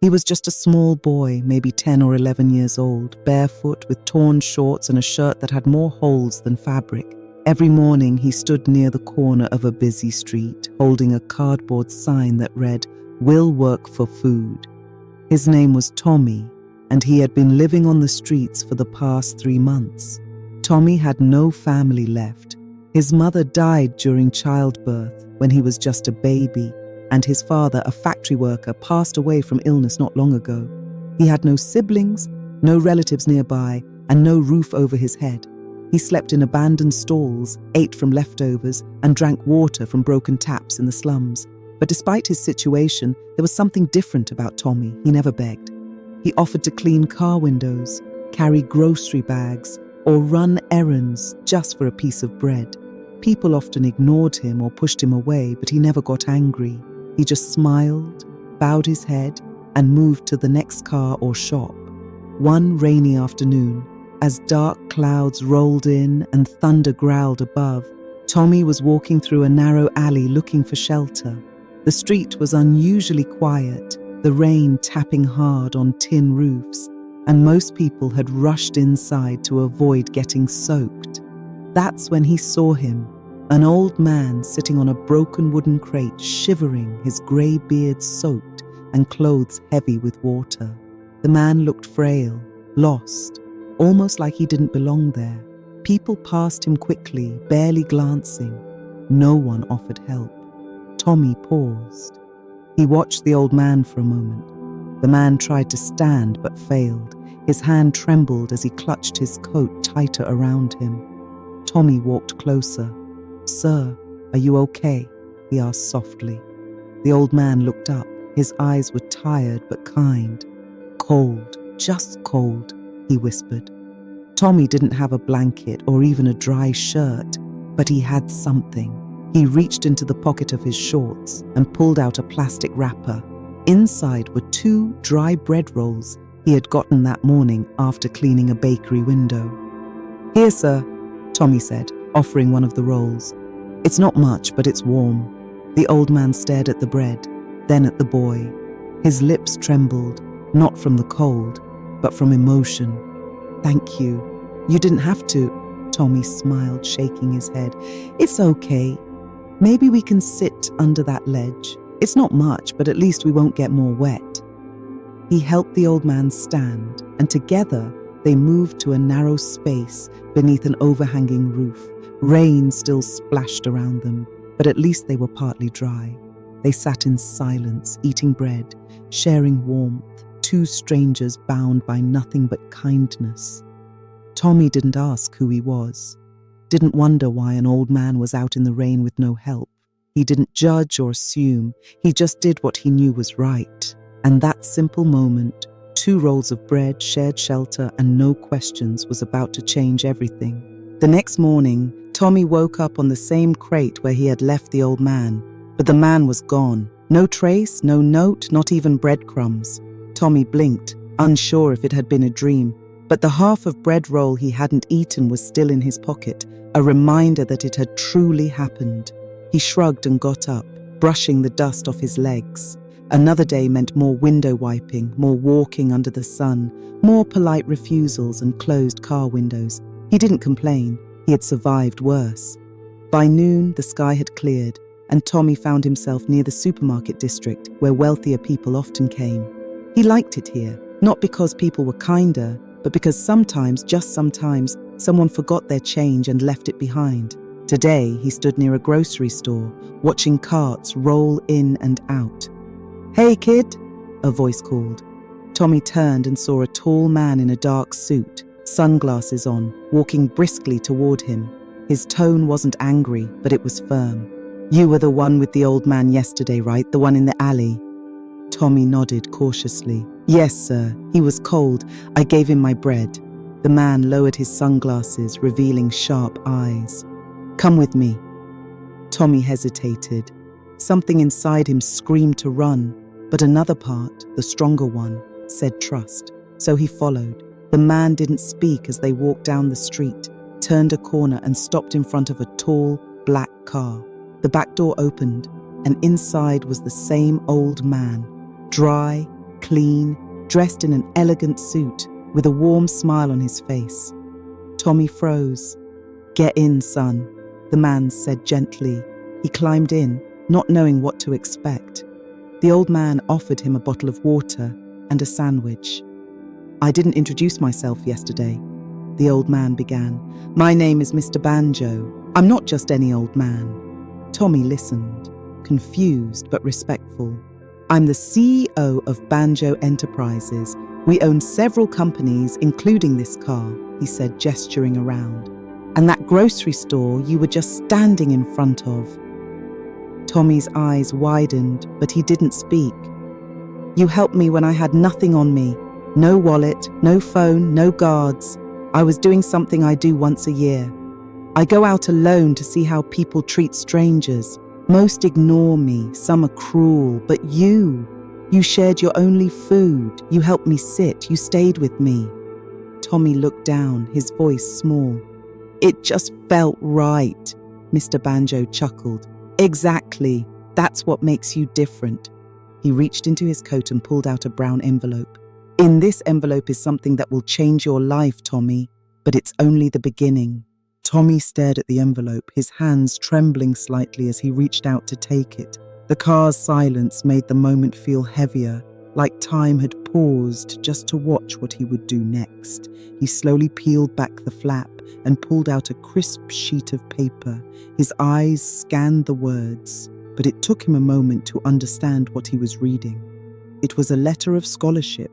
He was just a small boy, maybe 10 or 11 years old, barefoot with torn shorts and a shirt that had more holes than fabric. Every morning he stood near the corner of a busy street, holding a cardboard sign that read, "Will work for food." His name was Tommy, and he had been living on the streets for the past 3 months. Tommy had no family left. His mother died during childbirth when he was just a baby, and his father, a factory worker, passed away from illness not long ago. He had no siblings, no relatives nearby, and no roof over his head. He slept in abandoned stalls, ate from leftovers, and drank water from broken taps in the slums. But despite his situation, there was something different about Tommy. He never begged. He offered to clean car windows, carry grocery bags, or run errands just for a piece of bread. People often ignored him or pushed him away, but he never got angry. He just smiled, bowed his head, and moved to the next car or shop. One rainy afternoon, as dark clouds rolled in and thunder growled above, Tommy was walking through a narrow alley looking for shelter. The street was unusually quiet, the rain tapping hard on tin roofs, and most people had rushed inside to avoid getting soaked. That's when he saw him, an old man sitting on a broken wooden crate, shivering, his grey beard soaked and clothes heavy with water. The man looked frail, lost, almost like he didn't belong there. People passed him quickly, barely glancing. No one offered help. Tommy paused. He watched the old man for a moment. The man tried to stand but failed. His hand trembled as he clutched his coat tighter around him. Tommy walked closer. "Sir, are you okay?" he asked softly. The old man looked up. His eyes were tired but kind. "Cold, just cold," he whispered. Tommy didn't have a blanket or even a dry shirt, but he had something. He reached into the pocket of his shorts and pulled out a plastic wrapper. Inside were 2 dry bread rolls he had gotten that morning after cleaning a bakery window. "Here, sir," Tommy said, offering one of the rolls. "It's not much, but it's warm." The old man stared at the bread, then at the boy. His lips trembled, not from the cold, but from emotion. "Thank you. You didn't have to," Tommy smiled, shaking his head. "It's okay. Maybe we can sit under that ledge. It's not much, but at least we won't get more wet." He helped the old man stand, and together they moved to a narrow space beneath an overhanging roof. Rain still splashed around them, but at least they were partly dry. They sat in silence, eating bread, sharing warmth, 2 strangers bound by nothing but kindness. Tommy didn't ask who he was, didn't wonder why an old man was out in the rain with no help. He didn't judge or assume, he just did what he knew was right. And that simple moment, 2 rolls of bread, shared shelter, and no questions was about to change everything. The next morning, Tommy woke up on the same crate where he had left the old man, but the man was gone. No trace, no note, not even breadcrumbs. Tommy blinked, unsure if it had been a dream, but the half of bread roll he hadn't eaten was still in his pocket, a reminder that it had truly happened. He shrugged and got up, brushing the dust off his legs. Another day meant more window wiping, more walking under the sun, more polite refusals and closed car windows. He didn't complain. He had survived worse. By noon, the sky had cleared, and Tommy found himself near the supermarket district where wealthier people often came. He liked it here, not because people were kinder, but because sometimes, just sometimes, someone forgot their change and left it behind. Today, he stood near a grocery store, watching carts roll in and out. "Hey, kid," a voice called. Tommy turned and saw a tall man in a dark suit, sunglasses on, walking briskly toward him. His tone wasn't angry, but it was firm. "You were the one with the old man yesterday, right? The one in the alley?" Tommy nodded cautiously. "Yes, sir. He was cold. I gave him my bread." The man lowered his sunglasses, revealing sharp eyes. "Come with me." Tommy hesitated. Something inside him screamed to run, but another part, the stronger one, said trust. So he followed. The man didn't speak as they walked down the street, turned a corner and stopped in front of a tall, black car. The back door opened, and inside was the same old man, dry, clean, dressed in an elegant suit, with a warm smile on his face. Tommy froze. "Get in, son," the man said gently. He climbed in, not knowing what to expect. The old man offered him a bottle of water and a sandwich. "I didn't introduce myself yesterday," the old man began. "My name is Mr. Banjo. I'm not just any old man." Tommy listened, confused but respectful. "I'm the CEO of Banjo Enterprises. We own several companies, including this car," he said, gesturing around. "And that grocery store you were just standing in front of." Tommy's eyes widened, but he didn't speak. "You helped me when I had nothing on me. No wallet, no phone, no guards. I was doing something I do once a year. I go out alone to see how people treat strangers. Most ignore me, some are cruel, but you shared your only food. You helped me sit, you stayed with me." Tommy looked down, his voice small. "It just felt right," Mr. Banjo chuckled. "Exactly. That's what makes you different." He reached into his coat and pulled out a brown envelope. "In this envelope is something that will change your life, Tommy, but it's only the beginning." Tommy stared at the envelope, his hands trembling slightly as he reached out to take it. The car's silence made the moment feel heavier, like time had paused just to watch what he would do next. He slowly peeled back the flap and pulled out a crisp sheet of paper. His eyes scanned the words, but it took him a moment to understand what he was reading. It was a letter of scholarship,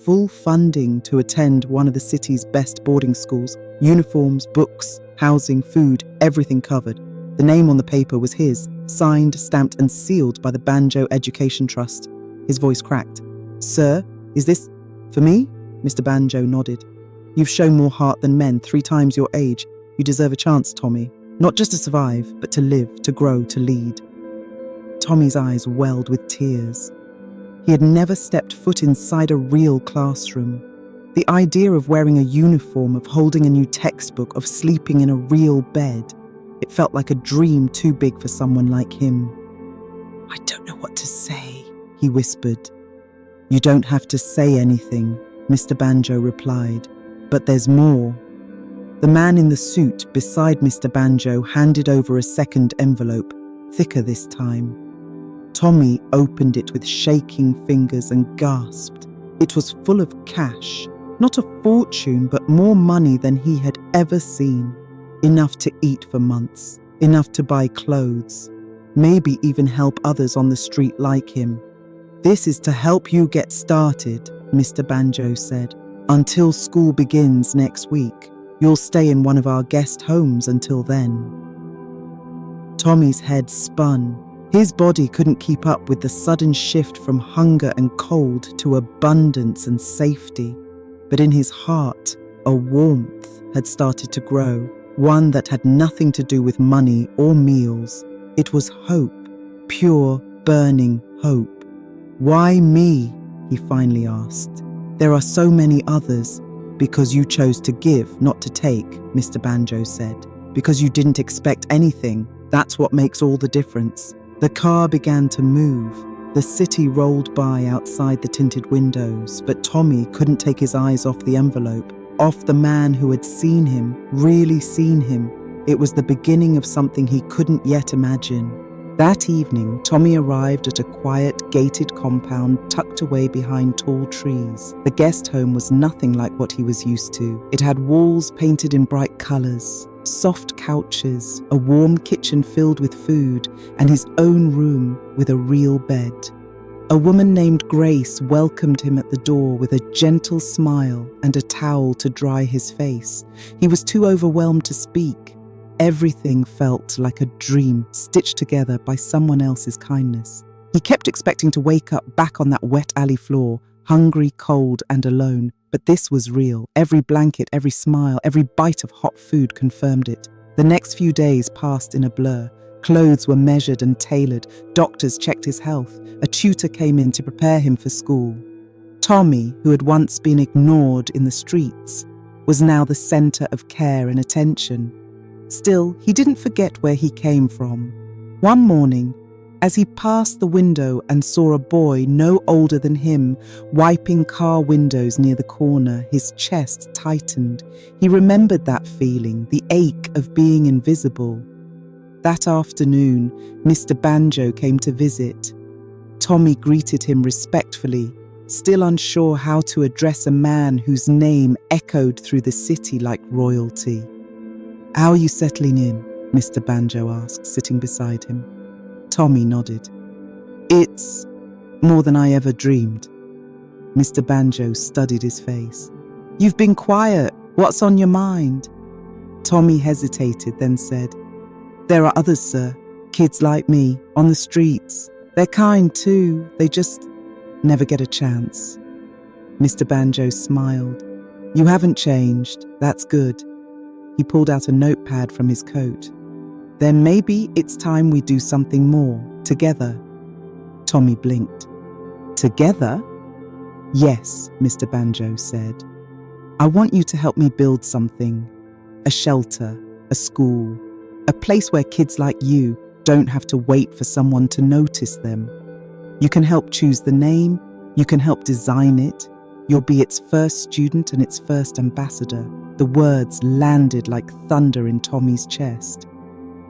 full funding to attend one of the city's best boarding schools, uniforms, books, housing, food, everything covered. The name on the paper was his, signed, stamped and sealed by the Banjo Education Trust. His voice cracked. "Sir, is this for me?" Mr. Banjo nodded. "You've shown more heart than men 3 times your age. You deserve a chance, Tommy. Not just to survive, but to live, to grow, to lead." Tommy's eyes welled with tears. He had never stepped foot inside a real classroom. The idea of wearing a uniform, of holding a new textbook, of sleeping in a real bed, it felt like a dream too big for someone like him. "I don't know what to say," he whispered. "You don't have to say anything," Mr. Banjo replied. "But there's more." The man in the suit beside Mr. Banjo handed over a second envelope, thicker this time. Tommy opened it with shaking fingers and gasped. It was full of cash, not a fortune, but more money than he had ever seen. Enough to eat for months, enough to buy clothes, maybe even help others on the street like him. "This is to help you get started," Mr. Banjo said. "Until school begins next week. You'll stay in one of our guest homes until then." Tommy's head spun. His body couldn't keep up with the sudden shift from hunger and cold to abundance and safety. But in his heart, a warmth had started to grow, one that had nothing to do with money or meals. It was hope, pure, burning hope. "Why me?" he finally asked. "There are so many others." "Because you chose to give, not to take," Mr. Banjo said. "Because you didn't expect anything. That's what makes all the difference." The car began to move. The city rolled by outside the tinted windows, but Tommy couldn't take his eyes off the envelope, off the man who had seen him, really seen him. It was the beginning of something he couldn't yet imagine. That evening, Tommy arrived at a quiet, gated compound tucked away behind tall trees. The guest home was nothing like what he was used to. It had walls painted in bright colors, soft couches, a warm kitchen filled with food, and his own room with a real bed. A woman named Grace welcomed him at the door with a gentle smile and a towel to dry his face. He was too overwhelmed to speak. Everything felt like a dream stitched together by someone else's kindness. He kept expecting to wake up back on that wet alley floor, hungry, cold, and alone. But this was real. Every blanket, every smile, every bite of hot food confirmed it. The next few days passed in a blur. Clothes were measured and tailored. Doctors checked his health. A tutor came in to prepare him for school. Tommy, who had once been ignored in the streets, was now the center of care and attention. Still, he didn't forget where he came from. One morning, As he passed the window and saw a boy no older than him wiping car windows near the corner, his chest tightened. He remembered that feeling, the ache of being invisible. That afternoon, Mr. Banjo came to visit. Tommy greeted him respectfully, still unsure how to address a man whose name echoed through the city like royalty. "How are you settling in?" Mr. Banjo asked, sitting beside him. Tommy nodded. "It's more than I ever dreamed." Mr. Banjo studied his face. "You've been quiet. What's on your mind?" Tommy hesitated, then said, "There are others, sir. Kids like me, on the streets. They're kind too. They just never get a chance." Mr. Banjo smiled. "You haven't changed. That's good." He pulled out a notepad from his coat. "Then maybe it's time we do something more, together." Tommy blinked. "Together?" "Yes," Mr. Banjo said. "I want you to help me build something. A shelter, a school, a place where kids like you don't have to wait for someone to notice them. You can help choose the name, you can help design it. You'll be its first student and its first ambassador." The words landed like thunder in Tommy's chest.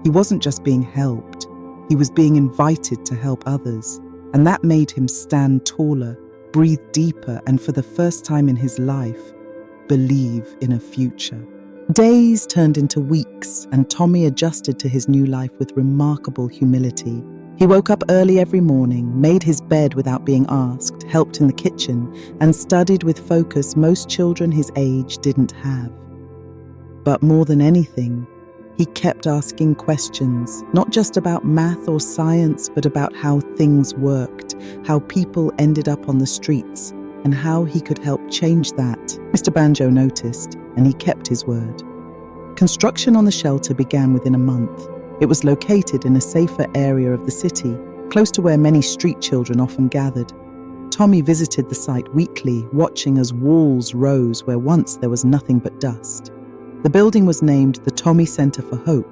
He wasn't just being helped, he was being invited to help others. And that made him stand taller, breathe deeper, and for the first time in his life, believe in a future. Days turned into weeks, and Tommy adjusted to his new life with remarkable humility. He woke up early every morning, made his bed without being asked, helped in the kitchen, and studied with focus most children his age didn't have. But more than anything, he kept asking questions, not just about math or science, but about how things worked, how people ended up on the streets, and how he could help change that. Mr. Banjo noticed, and he kept his word. Construction on the shelter began within a month. It was located in a safer area of the city, close to where many street children often gathered. Tommy visited the site weekly, watching as walls rose where once there was nothing but dust. The building was named the Tommy Center for Hope,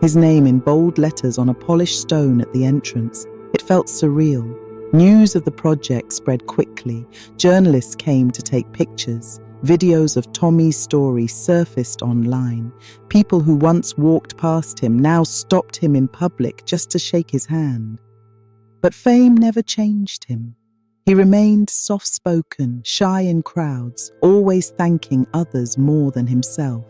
his name in bold letters on a polished stone at the entrance. It felt surreal. News of the project spread quickly. Journalists came to take pictures. Videos of Tommy's story surfaced online. People who once walked past him now stopped him in public just to shake his hand. But fame never changed him. He remained soft-spoken, shy in crowds, always thanking others more than himself.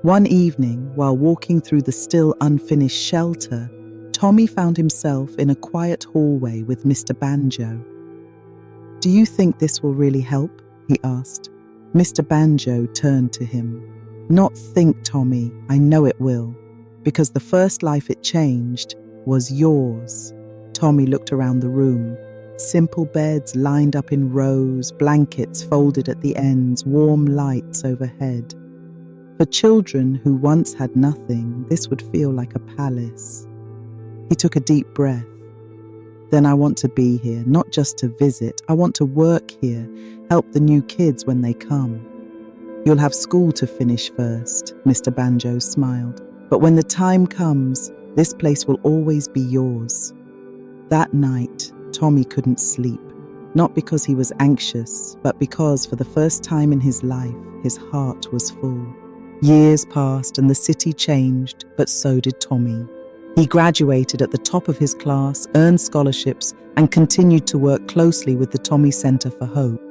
One evening, while walking through the still unfinished shelter, Tommy found himself in a quiet hallway with Mr. Banjo. "Do you think this will really help?" he asked. Mr. Banjo turned to him. "Not think, Tommy, I know it will, because the first life it changed was yours." Tommy looked around the room. Simple beds lined up in rows, blankets folded at the ends, warm lights overhead. For children who once had nothing, this would feel like a palace. He took a deep breath. "Then I want to be here, not just to visit. I want to work here, help the new kids when they come." "You'll have school to finish first," Mr. Banjo smiled. "But when the time comes, this place will always be yours." That night, Tommy couldn't sleep, not because he was anxious, but because for the first time in his life, his heart was full. Years passed and the city changed, but so did Tommy. He graduated at the top of his class, earned scholarships, and continued to work closely with the Tommy Center for Hope.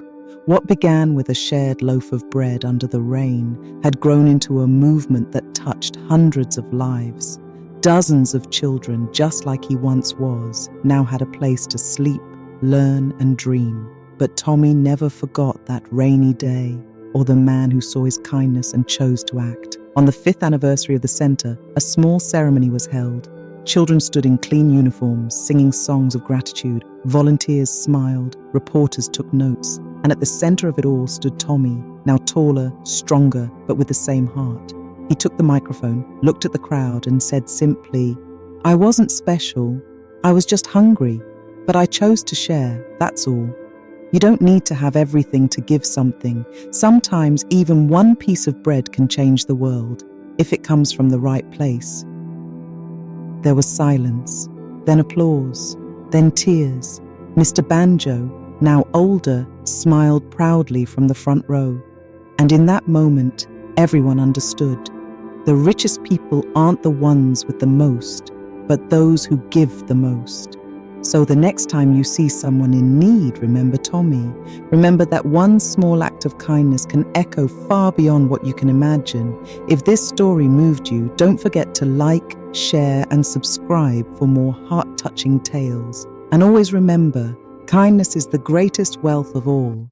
What began with a shared loaf of bread under the rain had grown into a movement that touched hundreds of lives. Dozens of children, just like he once was, now had a place to sleep, learn, and dream. But Tommy never forgot that rainy day, or the man who saw his kindness and chose to act. On the 5th anniversary of the center, a small ceremony was held. Children stood in clean uniforms, singing songs of gratitude. Volunteers smiled, reporters took notes, and at the center of it all stood Tommy, now taller, stronger, but with the same heart. He took the microphone, looked at the crowd, and said simply, "I wasn't special. I was just hungry, but I chose to share, that's all. You don't need to have everything to give something. Sometimes even one piece of bread can change the world, if it comes from the right place." There was silence. then applause, then tears. Mr. Banjo, now older, smiled proudly from the front row. And in that moment, everyone understood. The richest people aren't the ones with the most, but those who give the most. So the next time you see someone in need, remember Tommy. Remember that one small act of kindness can echo far beyond what you can imagine. If this story moved you, don't forget to like, share, and subscribe for more heart-touching tales. And always remember, kindness is the greatest wealth of all.